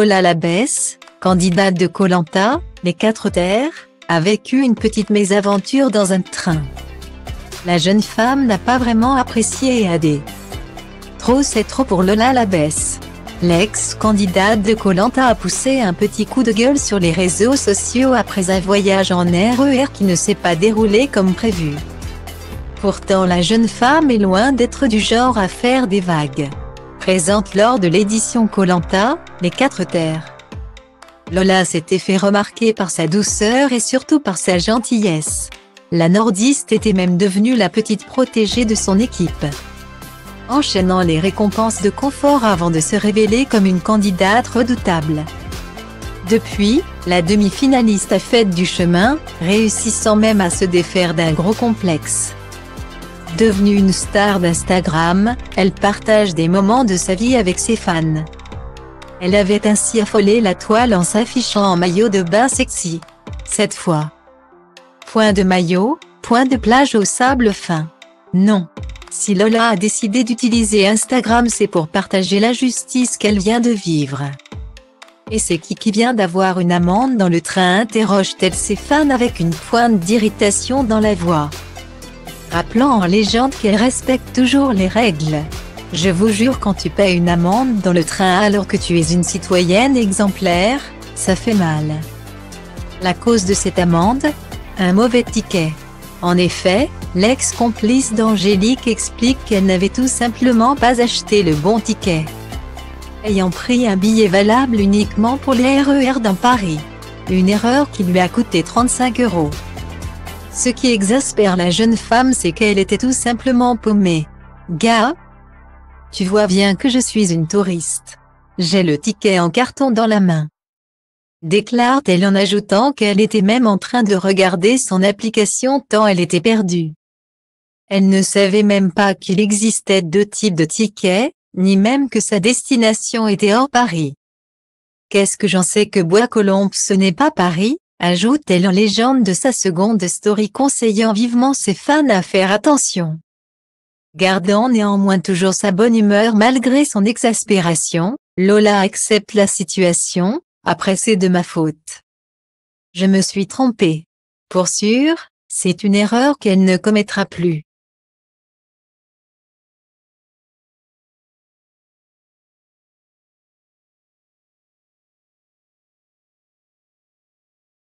Lola Labesse, candidate de Koh Lanta, les 4 terres, a vécu une petite mésaventure dans un train. La jeune femme n'a pas vraiment apprécié et a dit « Trop c'est trop pour Lola Labesse ». L'ex-candidate de Koh Lanta a poussé un petit coup de gueule sur les réseaux sociaux après un voyage en RER qui ne s'est pas déroulé comme prévu. Pourtant la jeune femme est loin d'être du genre à faire des vagues. Présente lors de l'édition Koh Lanta, les 4 terres. Lola s'était fait remarquer par sa douceur et surtout par sa gentillesse. La nordiste était même devenue la petite protégée de son équipe, enchaînant les récompenses de confort avant de se révéler comme une candidate redoutable. Depuis, la demi-finaliste a fait du chemin, réussissant même à se défaire d'un gros complexe. Devenue une star d'Instagram, elle partage des moments de sa vie avec ses fans. Elle avait ainsi affolé la toile en s'affichant en maillot de bain sexy. Cette fois, point de maillot, point de plage au sable fin. Non. Si Lola a décidé d'utiliser Instagram, c'est pour partager l'injustice qu'elle vient de vivre. Et c'est qui vient d'avoir une amende dans le train, interroge-t-elle ses fans avec une pointe d'irritation dans la voix, rappelant en légende qu'elle respecte toujours les règles. Je vous jure, quand tu paies une amende dans le train alors que tu es une citoyenne exemplaire, ça fait mal. La cause de cette amende? Un mauvais ticket. En effet, l'ex-complice d'Angélique explique qu'elle n'avait tout simplement pas acheté le bon ticket, ayant pris un billet valable uniquement pour les RER dans Paris. Une erreur qui lui a coûté 35 €. Ce qui exaspère la jeune femme, c'est qu'elle était tout simplement paumée. Gars, tu vois bien que je suis une touriste. J'ai le ticket en carton dans la main, déclare-t-elle en ajoutant qu'elle était même en train de regarder son application tant elle était perdue. Elle ne savait même pas qu'il existait 2 types de tickets, ni même que sa destination était hors Paris. Qu'est-ce que j'en sais que Bois-Colombes ce n'est pas Paris, ajoute-t-elle en légende de sa seconde story, conseillant vivement ses fans à faire attention. Gardant néanmoins toujours sa bonne humeur malgré son exaspération, Lola accepte la situation. Après, c'est de ma faute. Je me suis trompée. Pour sûr, c'est une erreur qu'elle ne commettra plus.